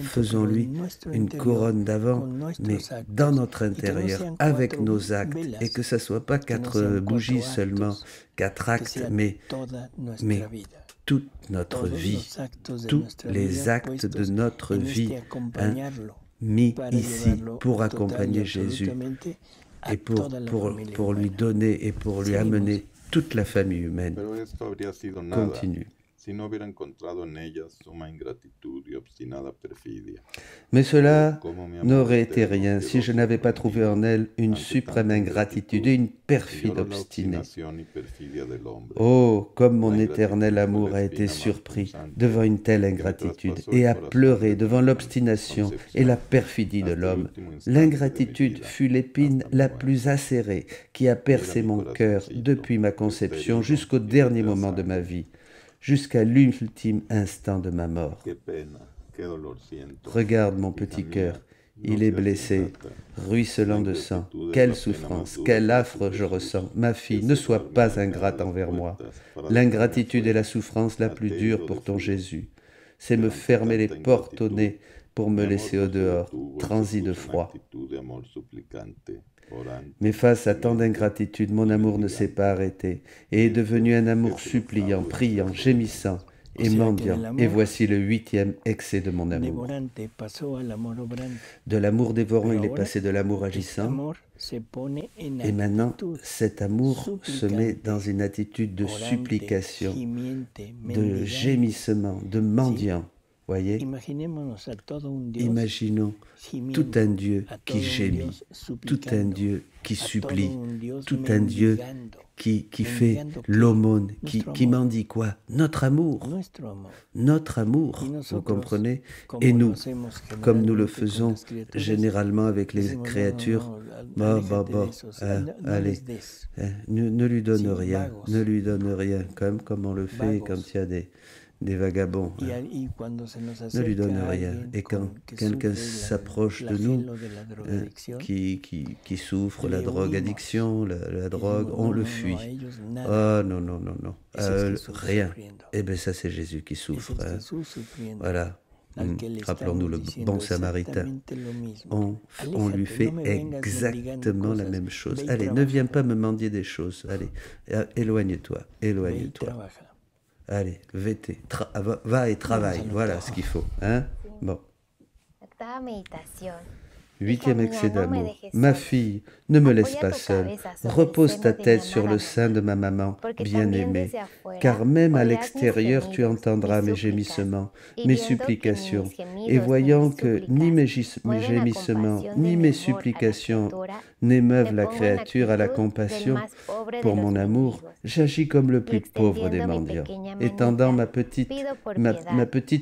Faisons-lui une couronne d'Avent, mais dans notre intérieur, avec nos actes, et que ce ne soit pas 4 bougies seulement, 4 actes, mais toute notre vie, tous les actes de notre vie, hein, mis ici pour accompagner Jésus et pour lui donner et pour lui amener toute la famille humaine. Continue. Mais cela n'aurait été rien si je n'avais pas trouvé en elle une suprême ingratitude et une perfide obstinée. Oh, comme mon éternel amour a été surpris devant une telle ingratitude et a pleuré devant l'obstination et la perfidie de l'homme. L'ingratitude fut l'épine la plus acérée qui a percé mon cœur depuis ma conception jusqu'au dernier moment de ma vie, jusqu'à l'ultime instant de ma mort. Regarde mon petit cœur, il est blessé, ruisselant de sang. Quelle souffrance, quel affre je ressens. Ma fille, ne sois pas ingrate envers moi. L'ingratitude est la souffrance la plus dure pour ton Jésus. C'est me fermer les portes au nez pour me laisser au dehors, transi de froid. Mais face à tant d'ingratitude, mon amour ne s'est pas arrêté et est devenu un amour suppliant, priant, gémissant et mendiant. Et voici le 8e excès de mon amour. De l'amour dévorant, il est passé de l'amour agissant. Et maintenant, cet amour se met dans une attitude de supplication, de gémissement, de mendiant. Voyez, imaginons tout un Dieu qui gémit, tout un Dieu qui supplie, tout un Dieu qui fait l'aumône, qui mendie quoi? Notre amour, vous comprenez? Et nous, comme nous le faisons généralement avec les créatures, allez, ne lui donne rien, comme on le fait quand il y a des vagabonds. Ne lui donne rien. Et quand quelqu'un s'approche de nous, qui souffre la drogue addiction, la drogue, on le fuit. Oh non, rien. Eh bien ça c'est Jésus qui souffre. Hein. Voilà. Rappelons-nous le bon samaritain. On lui fait exactement la même chose. Allez, ne viens pas me mendier des choses. Allez, éloigne-toi. Allez, va et travaille, voilà ce qu'il faut. Hein? Bon. 8e excès d'amour. Ma fille, ne me laisse pas seule. Repose ta tête sur le sein de ma maman bien-aimée, car même à l'extérieur tu entendras mes gémissements, mes supplications. Et voyant que ni mes gémissements, ni mes supplications n'émeuvent la créature à la compassion pour mon amour, j'agis comme le plus pauvre des mendiants. Étendant ma petite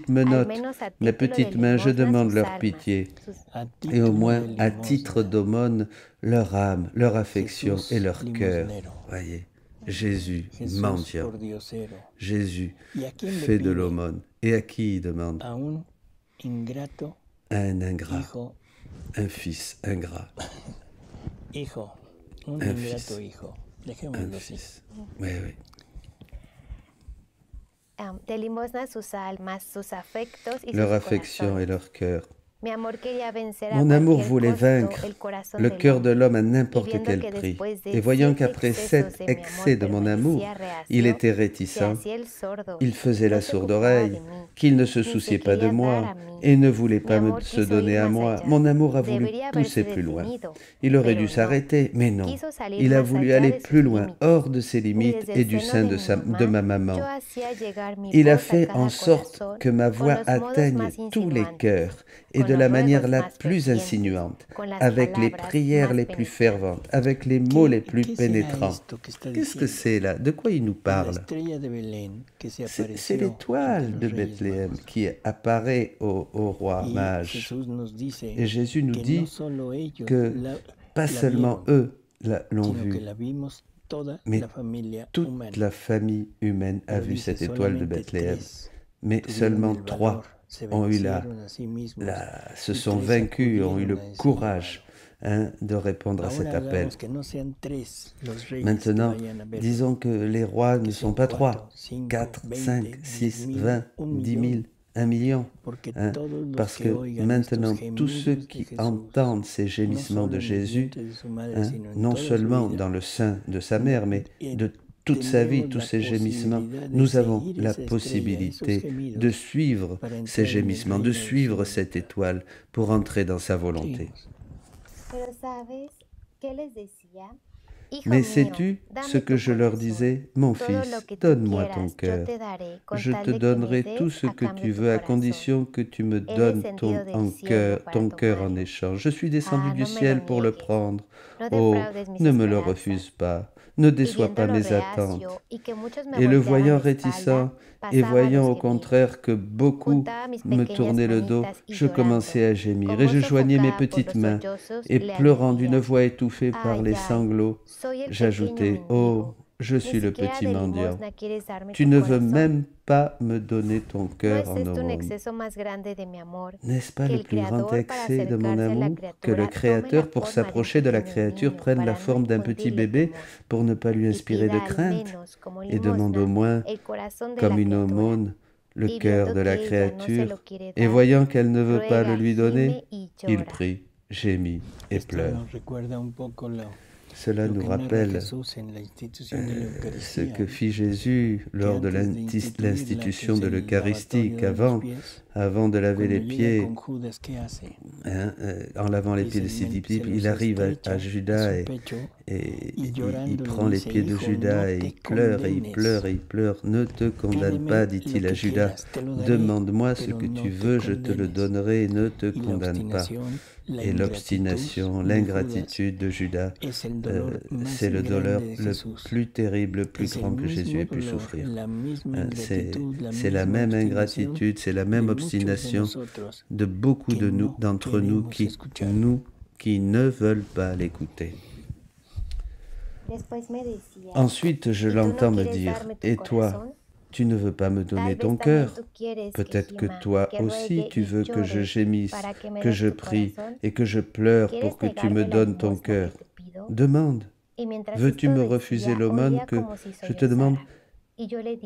menotte, ma petite main, je demande leur pitié, et au moins à titre d'aumône, leur âme, leur affection et leur cœur. Voyez, Jésus, mendiant. Jésus fait de l'aumône. Et à qui il demande? À un ingrat, un fils ingrat. Un fils. Oui, oui. Leur affection et leur cœur. Mon amour voulait vaincre le cœur de l'homme à n'importe quel prix. Et voyant qu'après 7 excès de mon amour, il était réticent, il faisait la sourde oreille, qu'il ne se souciait pas de moi et ne voulait pas se donner à moi. Mon amour a voulu pousser plus loin. Il aurait dû s'arrêter, mais non. Il a voulu aller plus loin, hors de ses limites et du sein de ma maman. Il a fait en sorte que ma voix atteigne tous les cœurs et de la manière la plus insinuante, avec les prières les plus ferventes, avec les mots les plus pénétrants. Qu'est-ce que c'est là? De quoi il nous parle? C'est l'étoile de Bethléem qui apparaît au roi mage. Et Jésus nous dit que pas seulement eux l'ont vu, mais toute la famille humaine a vu cette étoile de Bethléem. Mais seulement 3 ont eu se sont vaincus, ont eu le courage de répondre à cet appel. Maintenant, disons que les rois ne sont pas 3, 4, 5, 6, 20, 10 000, 1 million. Parce que maintenant, tous ceux qui entendent ces gémissements de Jésus, non seulement dans le sein de sa mère, mais de toute sa vie, tous ces gémissements, nous avons la possibilité de suivre ces gémissements, de suivre cette étoile pour entrer dans sa volonté. Mais sais-tu ce que je leur disais? Mon fils, donne-moi ton cœur. Je te donnerai tout ce que tu veux à condition que tu me donnes ton cœur en échange. Je suis descendu du ciel pour le prendre. Oh, ne me le refuse pas. Ne déçois pas mes attentes. Et le voyant réticent, et voyant au contraire que beaucoup me tournaient le dos, je commençais à gémir, et je joignais mes petites mains, et pleurant d'une voix étouffée par les sanglots, j'ajoutais, « Oh, je suis le petit mendiant. Tu ne veux même pas me donner ton cœur en aumône. » N'est-ce pas le plus grand excès de mon amour que le Créateur, pour s'approcher de la créature, prenne la forme d'un petit bébé pour ne pas lui inspirer de crainte et demande au moins, comme une aumône, le cœur de la créature, et voyant qu'elle ne veut pas le lui donner, il prie, gémit et pleure. Cela nous rappelle ce que fit Jésus lors de l'institution de l'Eucharistie, avant de laver les pieds, en lavant les pieds de ses disciples, il arrive à Judas et il prend les pieds de Judas et il pleure et il pleure et il pleure. « Ne te condamne pas, dit-il à Judas, demande-moi ce que tu veux, je te le donnerai, ne te condamne pas. » Et l'obstination, l'ingratitude de Judas, c'est le douleur le plus terrible, le plus grand que Jésus ait pu souffrir. C'est la même ingratitude, c'est la même obstination de beaucoup d'entre nous qui ne veulent pas l'écouter. Ensuite, je l'entends me dire, « Et toi, tu ne veux pas me donner ton cœur. Peut-être que toi aussi tu veux que je gémisse, que je prie et que je pleure pour que tu me donnes ton cœur. Demande. Veux-tu me refuser l'aumône que je te demande ?»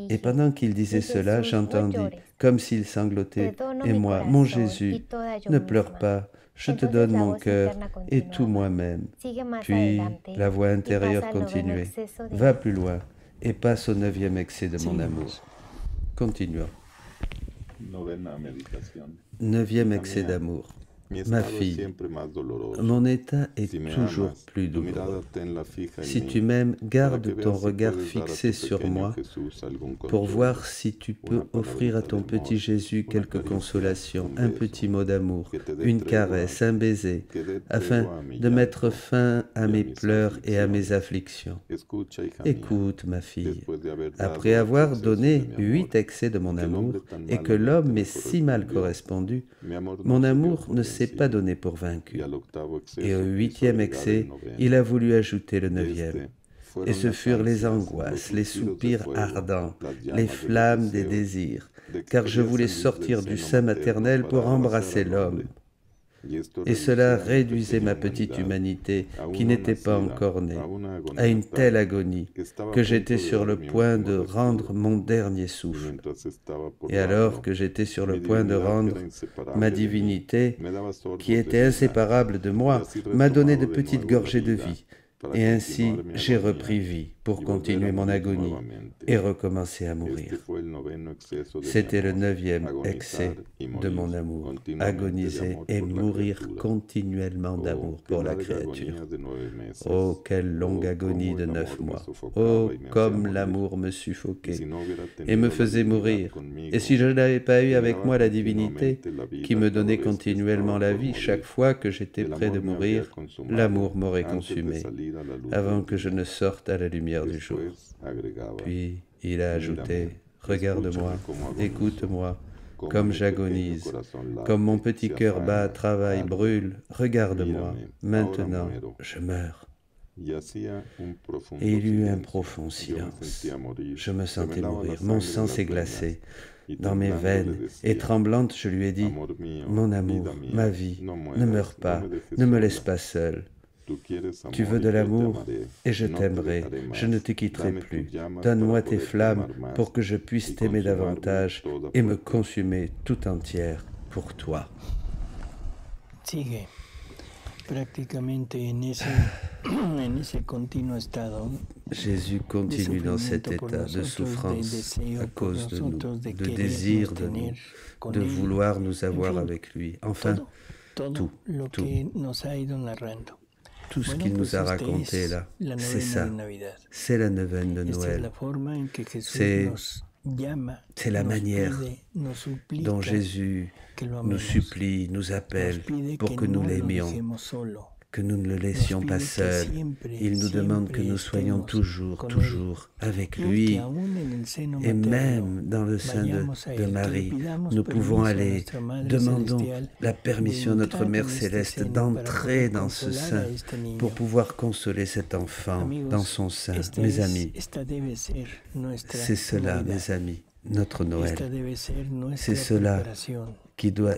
Et pendant qu'il disait cela, j'entendis, comme s'il sanglotait, « Et moi, mon Jésus, ne pleure pas, je te donne mon cœur et tout moi-même. » Puis la voix intérieure continuait, « Va plus loin. » Et passe au 9e excès de mon amour. Continuons. 9e excès d'amour. Ma fille, mon état est toujours plus douloureux. Si tu m'aimes, garde ton regard fixé sur moi pour voir si tu peux offrir à ton petit Jésus quelque consolation, un petit mot d'amour, une caresse, un baiser, afin de mettre fin à mes pleurs et à mes afflictions. Écoute, ma fille, après avoir donné 8 excès de mon amour et que l'homme m'ait si mal correspondu, mon amour ne s'est pas donné pour vaincu. Et au 8e excès, il a voulu ajouter le 9e. Et ce furent les angoisses, les soupirs ardents, les flammes des désirs, car je voulais sortir du sein maternel pour embrasser l'homme. Et cela réduisait ma petite humanité, qui n'était pas encore née, à une telle agonie que j'étais sur le point de rendre mon dernier souffle. Et alors que j'étais sur le point de rendre, ma divinité, qui était inséparable de moi, m'a donné de petites gorgées de vie. Et ainsi, j'ai repris vie pour continuer mon agonie et recommencer à mourir. C'était le 9e excès de mon amour, agoniser et mourir continuellement d'amour pour la créature. Oh, quelle longue agonie de 9 mois! Oh, comme l'amour me suffoquait et me faisait mourir. Et si je n'avais pas eu avec moi la divinité, qui me donnait continuellement la vie chaque fois que j'étais près de mourir, l'amour m'aurait consumé, avant que je ne sorte à la lumière du jour. Puis il a ajouté, regarde-moi, écoute-moi, comme j'agonise, comme mon petit cœur bat, travaille, brûle, regarde-moi, maintenant je meurs. Et il y eut un profond silence. Je me sentais mourir, mon sang s'est glacé dans mes veines, et tremblante, je lui ai dit, mon amour, ma vie, ne meurs pas, ne me laisse pas seul. Tu veux de l'amour, et je t'aimerai, je ne te quitterai plus. Donne-moi tes flammes pour que je puisse t'aimer davantage et me consumer tout entière pour toi. Sigue prácticamente en ese continuo estado. Jésus continue dans cet état de souffrance à cause de nous, de désir de nous, de vouloir nous avoir avec lui. Enfin, tout. Tout ce qu'il nous a raconté là, c'est ça. C'est la neuvaine de Noël. C'est la manière dont Jésus nous supplie, nous appelle pour que nous l'aimions, que nous ne le laissions pas seul. Il nous demande que nous soyons toujours avec lui. Et même dans le sein de Marie, nous pouvons aller, demandons la permission à notre Mère Céleste d'entrer dans ce sein pour pouvoir consoler cet enfant dans son sein. Mes amis, c'est cela, mes amis, notre Noël. C'est cela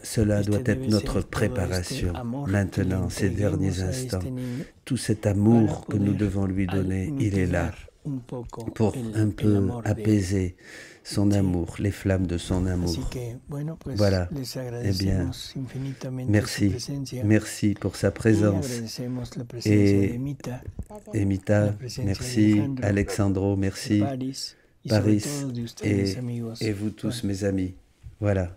cela doit être notre préparation maintenant, ces derniers instants. Tout cet amour que nous devons lui donner, il est là pour un peu apaiser son amour, les flammes de son amour. Voilà, eh bien, merci pour sa présence. Et Emita, merci, Alexandro, merci, Paris, et vous tous, mes amis. Voilà.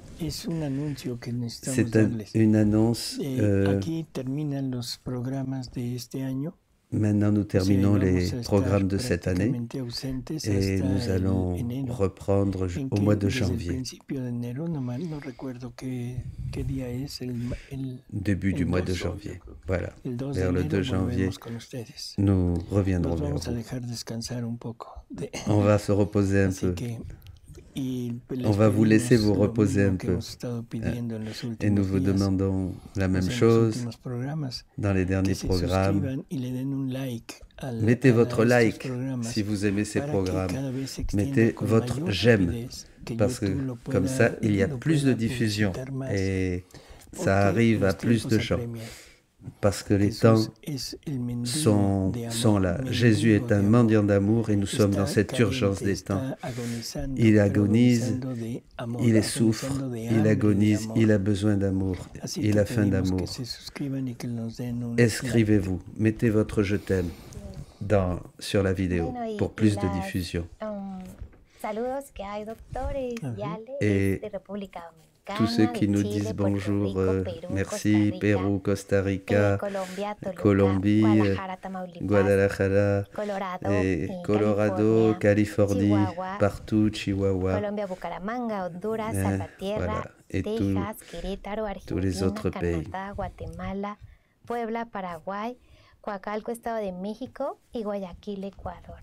C'est une annonce. Maintenant, nous terminons les programmes de cette année et nous allons reprendre au mois de janvier. Début du mois de janvier. Voilà. Vers le 2 janvier, nous reviendrons vers vous. On va se reposer un peu. On va vous laisser vous reposer un peu. Et nous vous demandons la même chose dans les derniers programmes. Mettez votre like si vous aimez ces programmes. Mettez votre j'aime, parce que comme ça, il y a plus de diffusion et ça arrive à plus de gens. Parce que les temps sont là. Jésus est un mendiant d'amour et nous sommes dans cette urgence des temps. Il agonise, il souffre, il agonise, il a besoin d'amour, il a faim d'amour. Inscrivez-vous, mettez votre je t'aime sur la vidéo pour plus de diffusion. Et tous ceux qui nous disent bonjour, merci, Pérou, Costa Rica, Colombie, Guadalajara, et Colorado, Californie, partout, Chihuahua, voilà, et tous les autres pays. Puebla, Paraguay, Coacalco, Estado de México y Guayaquil, Ecuador.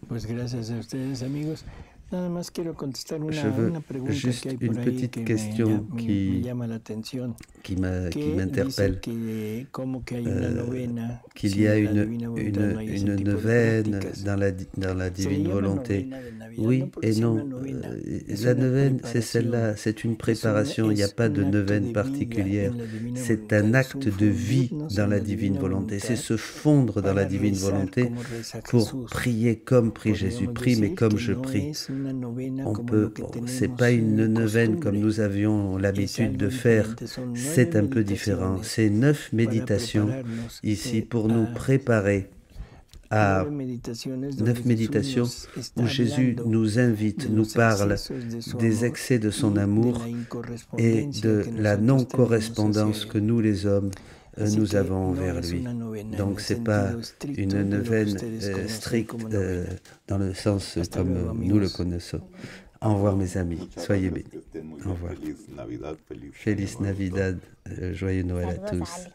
Pues gracias a ustedes, amigos. Nada más quiero contestar Je veux juste une petite question qui m'interpelle. Qu'il y a une neuvaine dans la divine volonté. Oui et non. La neuvaine, c'est celle-là, c'est une préparation, il n'y a pas de neuvaine particulière. C'est un acte de vie dans la divine volonté. C'est se fondre dans la divine volonté pour prier comme prie Jésus. Prie, mais comme je prie. C'est pas une neuvaine comme nous avions l'habitude de faire, c'est un peu différent. C'est 9 méditations ici pour nous préparer à 9 méditations où Jésus nous invite, nous parle des excès de son amour et de la non-correspondance que nous les hommes nous avons envers lui. Donc c'est pas une neuvaine stricte dans le sens comme nous le connaissons. Au revoir mes amis, soyez bénis. Au revoir. Feliz Navidad, joyeux Noël à tous.